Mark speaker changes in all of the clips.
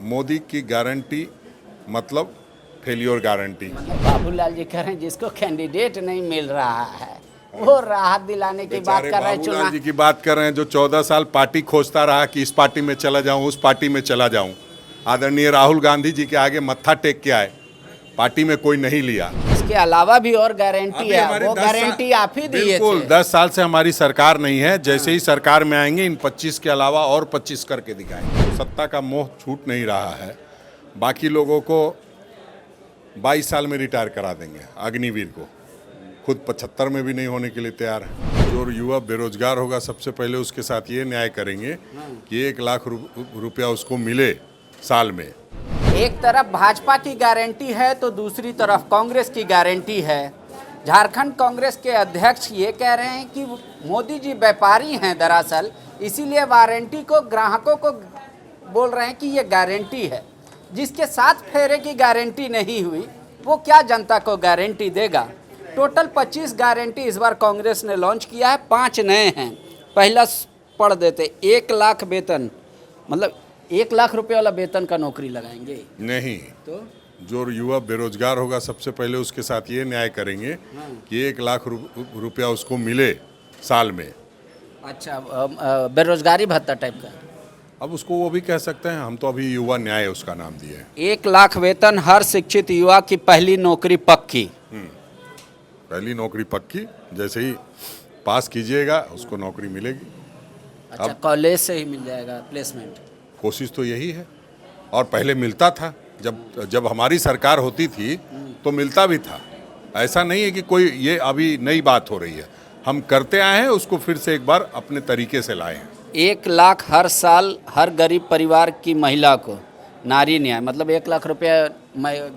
Speaker 1: मोदी की गारंटी मतलब failure guarantee.
Speaker 2: Babulal ji कह रहे हैं जिसको कैंडिडेट नहीं मिल रहा है वो राहत दिलाने की बात कर रहे हैं।
Speaker 1: बाबूलाल जी की बात कर रहे हैं जो 14 साल पार्टी खोजता रहा कि इस पार्टी में चला जाऊं, उस पार्टी में चला जाऊं। आदरणीय राहुल गांधी जी के आगे मत्था टेक के आए, पार्टी में कोई नहीं लिया।
Speaker 2: इसके अलावा भी और गारंटी है, वो गारंटी आप ही दिए
Speaker 1: बिल्कुल
Speaker 2: थे।
Speaker 1: 10 साल से हमारी सरकार नहीं है। जैसे ही सरकार में आएंगे इन 25 के अलावा और 25 करके दिखाएंगे। सत्ता का मोह छूट नहीं रहा है। बाकी लोगों को 22 साल में रिटायर करा देंगे, अग्निवीर को खुद 75 में भी नहीं होने के लिए तैयार है। जो युवा बेरोजगार होगा सबसे पहले उसके साथ ये न्याय करेंगे कि 1 लाख रुपया उसको मिले साल में।
Speaker 2: एक तरफ भाजपा की गारंटी है तो दूसरी तरफ कांग्रेस की गारंटी है। झारखंड कांग्रेस के अध्यक्ष ये कह रहे हैं कि मोदी जी व्यापारी हैं दरअसल, इसीलिए वारंटी को ग्राहकों को बोल रहे हैं कि ये गारंटी है। जिसके 7 फेरे की गारंटी नहीं हुई वो क्या जनता को गारंटी देगा। टोटल 25 गारंटी इस बार कांग्रेस ने लॉन्च किया है, 5 नए हैं। पहला पढ़ देते, 1 लाख वेतन, मतलब 1 लाख रुपए वाला वेतन का नौकरी लगाएंगे
Speaker 1: नहीं
Speaker 2: तो
Speaker 1: जो युवा बेरोजगार होगा सबसे पहले उसके साथ ये न्याय करेंगे कि 1 लाख रुपया उसको मिले साल में।
Speaker 2: अच्छा, बेरोजगारी भत्ता टाइप का।
Speaker 1: अब उसको वो भी कह सकते हैं, हम तो अभी युवा न्याय उसका नाम दिए हैं।
Speaker 2: 1 लाख वेतन, हर शिक्षित युवा की पहली नौकरी पक्की।
Speaker 1: पहली नौकरी पक्की, जैसे ही पास कीजिएगा उसको नौकरी मिलेगी।
Speaker 2: अच्छा, कॉलेज से ही मिल जाएगा प्लेसमेंट।
Speaker 1: कोशिश तो यही है, और पहले मिलता था। जब हमारी सरकार होती थी तो मिलता भी था। ऐसा नहीं है कि कोई ये अभी नई बात हो रही है। हम करते आए हैं, उसको फिर से एक बार अपने तरीके से लाए हैं।
Speaker 2: 1 लाख हर साल हर गरीब परिवार की महिला को, नारी न्याय मतलब 1 लाख रुपया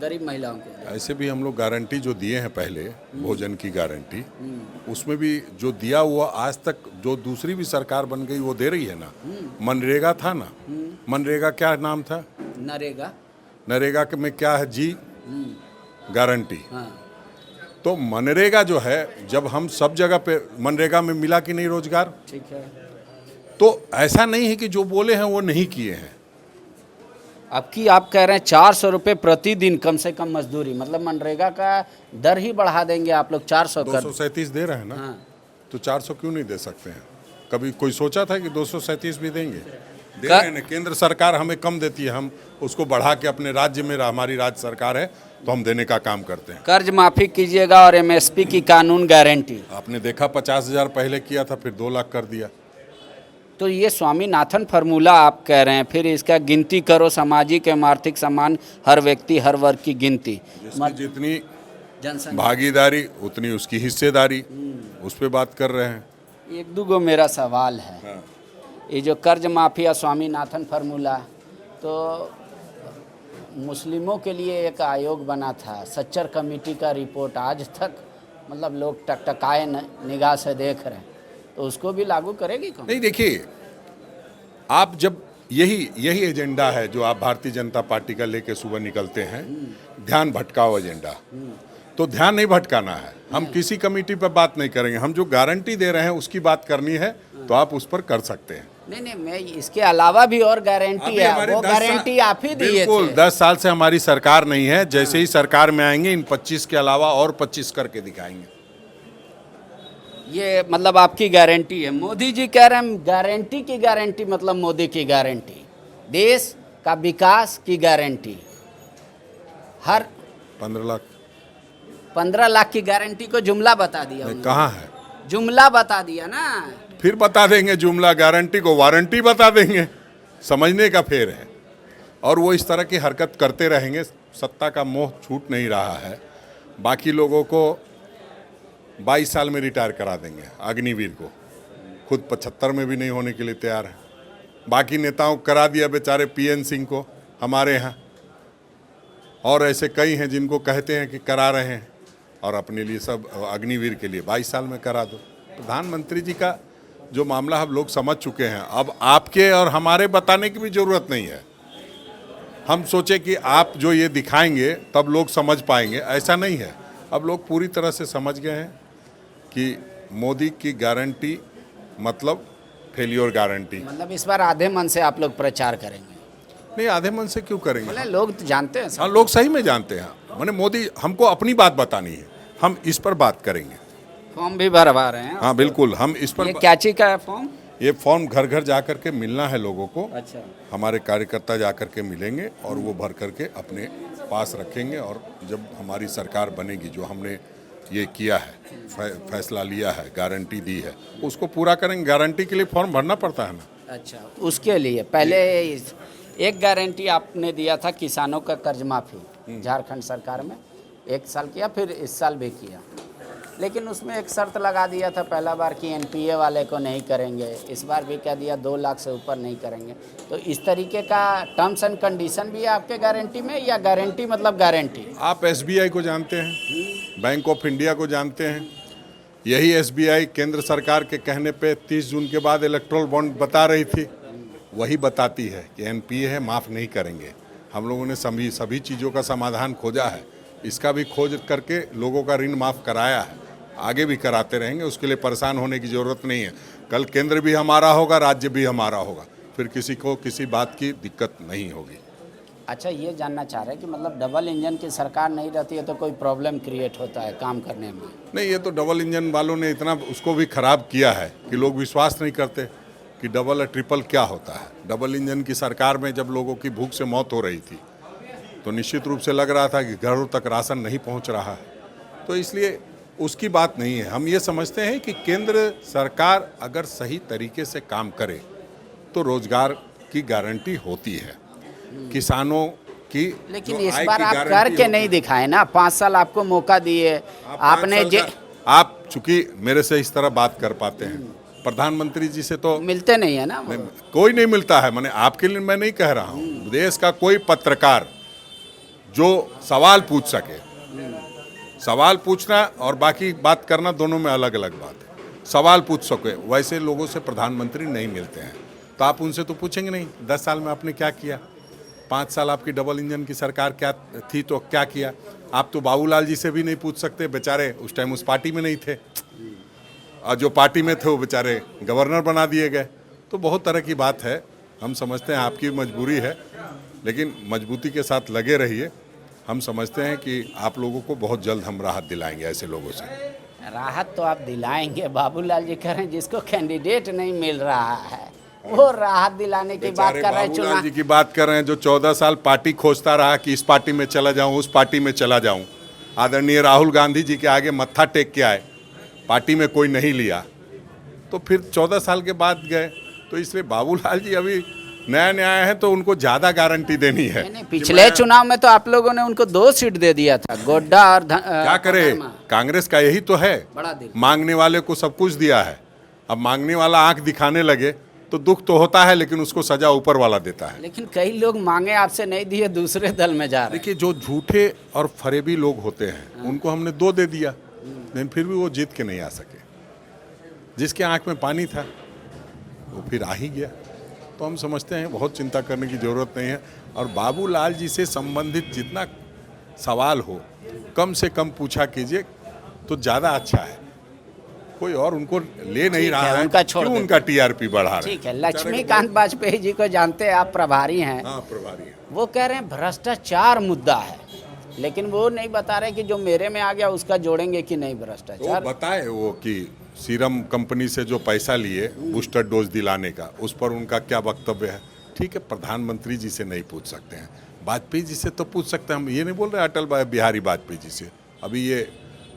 Speaker 2: गरीब महिलाओं को।
Speaker 1: ऐसे भी हम लोग गारंटी जो दिए हैं पहले, भोजन की गारंटी, उसमें भी जो दिया हुआ आज तक जो दूसरी भी सरकार बन गई वो दे रही है ना। मनरेगा था ना, मनरेगा क्या नाम था,
Speaker 2: नरेगा।
Speaker 1: नरेगा में क्या है जी, गारंटी।
Speaker 2: हाँ।
Speaker 1: तो मनरेगा जो है, जब हम सब जगह पे मनरेगा में मिला कि नहीं रोजगार,
Speaker 2: ठीक है।
Speaker 1: तो ऐसा नहीं है कि जो बोले हैं वो नहीं किए हैं।
Speaker 2: अब की आप कह रहे हैं 400 रुपये प्रतिदिन कम से कम मजदूरी, मतलब मनरेगा का दर ही बढ़ा देंगे आप लोग 400 कर।
Speaker 1: 237 दे रहे हैं ना।
Speaker 2: हाँ।
Speaker 1: तो 400 क्यों नहीं दे सकते हैं? कभी कोई सोचा था कि 237 भी देंगे? दे रहे हैं ना। केंद्र सरकार हमें कम देती है, हम उसको बढ़ा के अपने राज्य में, हमारी राज्य सरकार है तो हम देने का काम करते हैं।
Speaker 2: कर्ज माफी कीजिएगा और एमएसपी की कानून गारंटी।
Speaker 1: आपने देखा 50,000 पहले किया था, फिर 2 लाख कर दिया।
Speaker 2: तो ये स्वामीनाथन फार्मूला आप कह रहे हैं, फिर इसका गिनती करो, सामाजिक एवं आर्थिक सम्मान, हर व्यक्ति हर वर्ग की गिनती,
Speaker 1: जिसकी जितनी
Speaker 2: जनसंख्या
Speaker 1: भागीदारी उतनी उसकी हिस्सेदारी, उस पर बात कर रहे हैं।
Speaker 2: 1-2 मेरा सवाल है।
Speaker 1: हाँ।
Speaker 2: ये जो कर्ज माफी या स्वामीनाथन फार्मूला, तो मुस्लिमों के लिए एक आयोग बना था, सच्चर कमेटी का रिपोर्ट आज तक मतलब लोग टकटकाए निगाह से देख रहे हैं, तो उसको भी लागू करेगी कौन?
Speaker 1: नहीं, देखिए, आप जब यही एजेंडा है जो आप भारतीय जनता पार्टी का लेके सुबह निकलते हैं, ध्यान भटकाओ एजेंडा। तो ध्यान नहीं भटकाना है। हम किसी कमेटी पर बात नहीं करेंगे। हम जो गारंटी दे रहे हैं उसकी बात करनी है तो आप उस पर कर सकते हैं।
Speaker 2: नहीं, मैं इसके अलावा भी और गारंटी है, वो गारंटी आप ही दिए थे।
Speaker 1: बिल्कुल 10 साल से हमारी सरकार नहीं है। जैसे ही सरकार में आएंगे इन 25 के अलावा और 25 करके दिखाएंगे।
Speaker 2: ये मतलब आपकी गारंटी है। मोदी जी कह रहे हैं गारंटी की गारंटी मतलब मोदी की गारंटी, देश का विकास की गारंटी। हर 15 लाख की गारंटी को जुमला बता दिया।
Speaker 1: कहाँ है?
Speaker 2: जुमला बता दिया ना।
Speaker 1: फिर बता देंगे जुमला, गारंटी को वारंटी बता देंगे। समझने का फेर है। और वो इस तरह की हरकत करते रहेंगे। सत्ता का मोह छूट नहीं रहा है। बाकी लोगों को 22 साल में रिटायर करा देंगे, अग्निवीर को खुद 75 में भी नहीं होने के लिए तैयार है। बाकी नेताओं को करा दिया, बेचारे PN सिंह को हमारे यहाँ, और ऐसे कई हैं जिनको कहते हैं कि करा रहे हैं, और अपने लिए सब अग्निवीर के लिए 22 साल में करा दो। प्रधानमंत्री जी का जो मामला हम लोग समझ चुके हैं। अब आपके और हमारे बताने की भी ज़रूरत नहीं है। हम सोचे कि आप जो ये दिखाएंगे तब लोग समझ पाएंगे, ऐसा नहीं है। अब लोग पूरी तरह से समझ गए हैं कि मोदी की गारंटी मतलब फेलियर गारंटी।
Speaker 2: मतलब इस बार आधे मन से आप लोग प्रचार करेंगे।
Speaker 1: नहीं, आधे मन से क्यों करेंगे?
Speaker 2: बोले लोग तो जानते हैं
Speaker 1: हाँ, लोग सही में जानते हैं। मैंने मोदी हमको अपनी बात बतानी है, हम इस पर बात करेंगे।
Speaker 2: फॉर्म भी भरवा रहे हैं।
Speaker 1: हाँ बिल्कुल, हम इस पर
Speaker 2: ये क्या चीज का है फॉर्म?
Speaker 1: ये फॉर्म घर घर जा कर के मिलना है लोगों को।
Speaker 2: अच्छा,
Speaker 1: हमारे कार्यकर्ता जा कर के मिलेंगे और वो भर करके अपने पास रखेंगे, और जब हमारी सरकार बनेगी, जो हमने ये किया है, फैसला लिया है, गारंटी दी है, उसको पूरा करेंगे। गारंटी के लिए फॉर्म भरना पड़ता है ना।
Speaker 2: अच्छा, उसके लिए पहले एक गारंटी आपने दिया था किसानों का कर्ज माफी, झारखंड सरकार में 1 साल किया, फिर इस साल भी किया, लेकिन उसमें एक शर्त लगा दिया था पहला बार कि एनपीए वाले को नहीं करेंगे। इस बार भी कह दिया 2 लाख से ऊपर नहीं करेंगे। तो इस तरीके का टर्म्स एंड कंडीशन भी है आपके गारंटी में, या गारंटी मतलब गारंटी?
Speaker 1: आप एसबीआई को जानते हैं, बैंक ऑफ इंडिया को जानते हैं। यही एसबीआई केंद्र सरकार के कहने पे 30 जून के बाद इलेक्ट्रल बॉन्ड बता रही थी, वही बताती है कि एनपीए है, माफ़ नहीं करेंगे। हम लोगों ने सभी चीज़ों का समाधान खोजा है, इसका भी खोज करके लोगों का ऋण माफ़ कराया है, आगे भी कराते रहेंगे। उसके लिए परेशान होने की ज़रूरत नहीं है। कल केंद्र भी हमारा होगा, राज्य भी हमारा होगा, फिर किसी को किसी बात की दिक्कत नहीं होगी।
Speaker 2: अच्छा, ये जानना चाह रहे हैं कि मतलब डबल इंजन की सरकार नहीं रहती है तो कोई प्रॉब्लम क्रिएट होता है काम करने में?
Speaker 1: नहीं, ये तो डबल इंजन वालों ने इतना उसको भी ख़राब किया है कि लोग विश्वास नहीं करते कि डबल और ट्रिपल क्या होता है। डबल इंजन की सरकार में जब लोगों की भूख से मौत हो रही थी, तो निश्चित रूप से लग रहा था कि घरों तक राशन नहीं पहुंच रहा है। तो इसलिए उसकी बात नहीं है। हम ये समझते हैं कि केंद्र सरकार अगर सही तरीके से काम करे तो रोजगार की गारंटी होती है, किसानों की।
Speaker 2: लेकिन
Speaker 1: जो
Speaker 2: इस
Speaker 1: आय
Speaker 2: बार
Speaker 1: की
Speaker 2: आप
Speaker 1: गारंटी
Speaker 2: करके
Speaker 1: होती
Speaker 2: नहीं
Speaker 1: है।
Speaker 2: दिखाए ना, 5 साल आपको मौका दिए आपने।
Speaker 1: आप चूंकि मेरे से इस तरह बात कर पाते हैं, प्रधानमंत्री जी से तो
Speaker 2: मिलते नहीं है ना वो।
Speaker 1: कोई नहीं मिलता है। मैंने आपके लिए मैं नहीं कह रहा हूँ, देश का कोई पत्रकार जो सवाल पूछ सके, सवाल पूछना और बाकी बात करना दोनों में अलग अलग बात है। सवाल पूछ सके वैसे लोगों से प्रधानमंत्री नहीं मिलते हैं, तो आप उनसे तो पूछेंगे नहीं 10 साल में आपने क्या किया, 5 साल आपकी डबल इंजन की सरकार क्या थी तो क्या किया। आप तो बाबूलाल जी से भी नहीं पूछ सकते, बेचारे उस टाइम उस पार्टी में नहीं थे, और जो पार्टी में थे वो बेचारे गवर्नर बना दिए गए। तो बहुत तरह की बात है। हम समझते हैं आपकी मजबूरी है, लेकिन मजबूती के साथ लगे रहिए। हम समझते हैं कि आप लोगों को बहुत जल्द हम राहत दिलाएंगे ऐसे लोगों से।
Speaker 2: राहत तो आप दिलाएंगे, बाबूलाल जी कह रहे हैं जिसको कैंडिडेट नहीं मिल रहा है वो राहत दिलाने की बात कर रहे हैं।
Speaker 1: बाबूलाल जी की बात कर रहे हैं, जो 14 साल पार्टी खोजता रहा कि इस पार्टी में चला जाऊं, उस पार्टी में चला जाऊं। आदरणीय राहुल गांधी जी के आगे मत्था टेक के आए, पार्टी में कोई नहीं लिया, तो फिर 14 साल के बाद गए। तो इसलिए बाबूलाल जी अभी नया नया है, तो उनको ज़्यादा गारंटी देनी है।
Speaker 2: नहीं, पिछले चुनाव में तो आप लोगों ने उनको 2 सीट दे दिया था, गोड्डा और
Speaker 1: क्या करे, कांग्रेस का यही तो है,
Speaker 2: बड़ा दिल।
Speaker 1: मांगने वाले को सब कुछ दिया है। अब मांगने वाला आंख दिखाने लगे तो दुख तो होता है, लेकिन उसको सजा ऊपर वाला देता है।
Speaker 2: लेकिन कई लोग मांगे आपसे नहीं दिए, दूसरे दल में जा रहे हैं।
Speaker 1: देखिए, जो झूठे और फरेबी लोग होते हैं उनको हमने 2 दे दिया, लेकिन फिर भी वो जीत के नहीं आ सके। जिसके आंख में पानी था वो फिर आ ही गया। तो हम समझते हैं बहुत चिंता करने की ज़रूरत नहीं है, और बाबूलाल जी से संबंधित जितना सवाल हो कम से कम पूछा कीजिए तो ज़्यादा अच्छा है। कोई और उनको ले नहीं रहा है,
Speaker 2: उनका छोड़
Speaker 1: क्यों उनका टीआरपी बढ़ा रहे हैं।
Speaker 2: ठीक है, लक्ष्मीकांत वाजपेयी जी को जानते हैं आप, प्रभारी हैं।
Speaker 1: हाँ, प्रभारी है।
Speaker 2: वो कह रहे हैं भ्रष्टाचार मुद्दा है, लेकिन वो नहीं बता रहे कि जो मेरे में आ गया उसका जोड़ेंगे कि नहीं
Speaker 1: तो
Speaker 2: भ्रष्टाचार।
Speaker 1: बताए वो कि सीरम कंपनी से जो पैसा लिए बूस्टर डोज दिलाने का, उस पर उनका क्या वक्तव्य है। ठीक है, प्रधानमंत्री जी से नहीं पूछ सकते हैं, वाजपेयी जी से तो पूछ सकते हैं। हम ये नहीं बोल रहे अटल बिहारी वाजपेयी जी से, अभी ये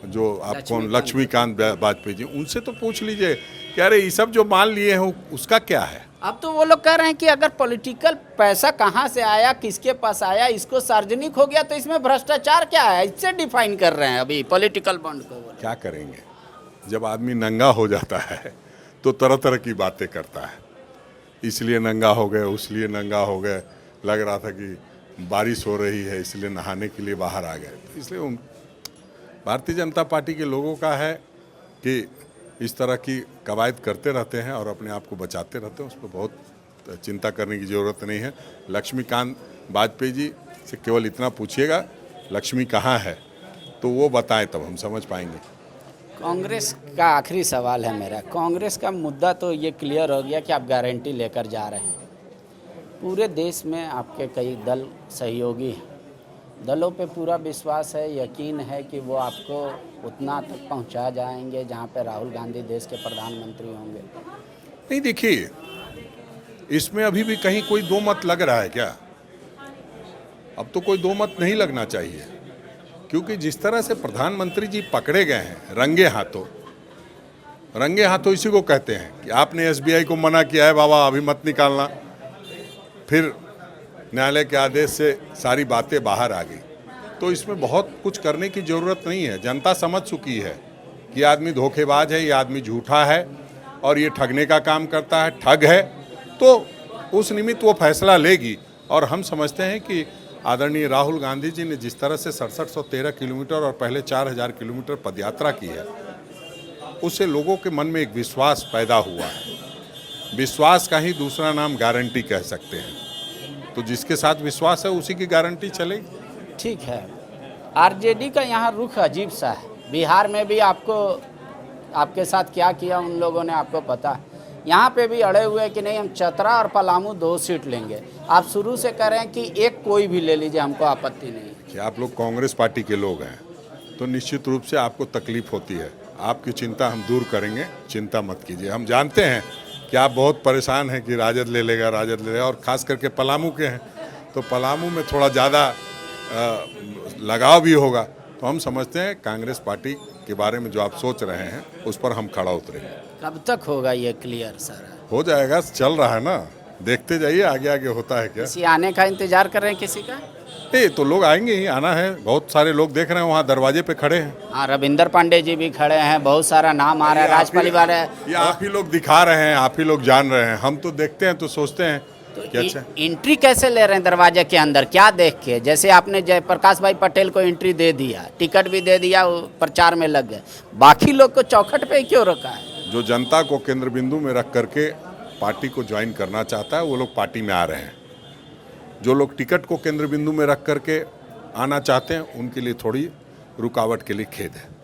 Speaker 1: जो आप कौन लक्ष्मीकांत वाजपेयी जी, उनसे तो पूछ लीजिए कि अरे ये सब जो मान लिए हैं उसका क्या है।
Speaker 2: अब तो वो लोग कह रहे हैं कि अगर पॉलिटिकल पैसा कहाँ से आया, किसके पास आया, इसको सार्वजनिक हो गया तो इसमें भ्रष्टाचार क्या है, इससे डिफाइन कर रहे हैं अभी पॉलिटिकल बॉन्ड को।
Speaker 1: क्या करेंगे, जब आदमी नंगा हो जाता है तो तरह तरह की बातें करता है। इसलिए नंगा हो गए, उसलिए नंगा हो गए, लग रहा था कि बारिश हो रही है इसलिए नहाने के लिए बाहर आ गए। तो इसलिए उन भारतीय जनता पार्टी के लोगों का है कि इस तरह की कवायद करते रहते हैं और अपने आप को बचाते रहते हैं। उस पर बहुत चिंता करने की ज़रूरत नहीं है। लक्ष्मीकांत वाजपेयी जी से केवल इतना पूछिएगा लक्ष्मी कहाँ है, तो वो बताएं, तब हम समझ पाएंगे।
Speaker 2: कांग्रेस का आखिरी सवाल है मेरा। कांग्रेस का मुद्दा तो ये क्लियर हो गया कि आप गारंटी लेकर जा रहे हैं, पूरे देश में आपके कई दल सहयोगी हैं, दलों पे पूरा विश्वास है, यकीन है कि वो आपको उतना तक पहुंचा जाएंगे जहां पे राहुल गांधी देश के प्रधानमंत्री होंगे।
Speaker 1: नहीं देखिए, इसमें अभी भी कहीं कोई दो मत लग रहा है क्या? अब तो कोई दो मत नहीं लगना चाहिए, क्योंकि जिस तरह से प्रधानमंत्री जी पकड़े गए हैं रंगे हाथों इसी को कहते हैं कि आपने एसबीआई को मना किया है बाबा अभी मत निकालना, फिर न्यायालय के आदेश से सारी बातें बाहर आ गई। तो इसमें बहुत कुछ करने की ज़रूरत नहीं है। जनता समझ चुकी है कि आदमी धोखेबाज है, ये आदमी झूठा है और ये ठगने का काम करता है, ठग है। तो उस निमित्त वो फैसला लेगी। और हम समझते हैं कि आदरणीय राहुल गांधी जी ने जिस तरह से 6713 किलोमीटर और पहले 4000 किलोमीटर पदयात्रा की है, उससे लोगों के मन में एक विश्वास पैदा हुआ है। विश्वास का ही दूसरा नाम गारंटी कह सकते हैं। तो जिसके साथ विश्वास है उसी की गारंटी चलेगी।
Speaker 2: ठीक है, आरजेडी का यहाँ रुख अजीब सा है। बिहार में भी आपके साथ क्या किया उन लोगों ने आपको पता है। यहाँ पे भी अड़े हुए कि नहीं हम चतरा और पलामू 2 सीट लेंगे। आप शुरू से कह रहे हैं कि एक कोई भी ले लीजिए, हमको आपत्ति नहीं है।
Speaker 1: कि आप लोग कांग्रेस पार्टी के लोग हैं तो निश्चित रूप से आपको तकलीफ होती है। आपकी चिंता हम दूर करेंगे, चिंता मत कीजिए। हम जानते हैं कि आप बहुत परेशान हैं कि राजद ले लेगा और ख़ास करके पलामू के हैं तो पलामू में थोड़ा ज़्यादा लगाव भी होगा। तो हम समझते हैं कांग्रेस पार्टी के बारे में जो आप सोच रहे हैं उस पर हम खड़ा उतरेंगे।
Speaker 2: कब तक होगा ये क्लियर सर?
Speaker 1: हो जाएगा, चल रहा है ना, देखते जाइए आगे आगे होता है क्या।
Speaker 2: किसी आने का इंतजार कर रहे हैं किसी का?
Speaker 1: नहीं तो लोग आएंगे ही, आना है। बहुत सारे लोग देख रहे हैं वहाँ दरवाजे पे खड़े हैं।
Speaker 2: हाँ, रविंदर पांडे जी भी खड़े हैं, बहुत सारा नाम आ रहा है, राज परिवार है।
Speaker 1: ये आप ही लोग दिखा रहे हैं, आप ही लोग जान रहे हैं। हम तो देखते हैं तो सोचते हैं कि अच्छा।
Speaker 2: एंट्री कैसे ले रहे हैं दरवाजे के अंदर, क्या देख के? जैसे आपने जयप्रकाश भाई पटेल को एंट्री दे दिया, टिकट भी दे दिया, वो प्रचार में लग गए, बाकी लोग को चौखट पे क्यों रखा है?
Speaker 1: जो जनता को केंद्र बिंदु में रख करके पार्टी को ज्वाइन करना चाहता है वो लोग पार्टी में आ रहे हैं। जो लोग टिकट को केंद्र बिंदु में रख करके आना चाहते हैं उनके लिए थोड़ी रुकावट के लिए खेद है।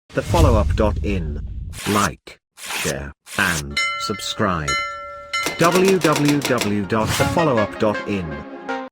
Speaker 3: thefollowup.in. Like, share, and subscribe. www.thefollowup.in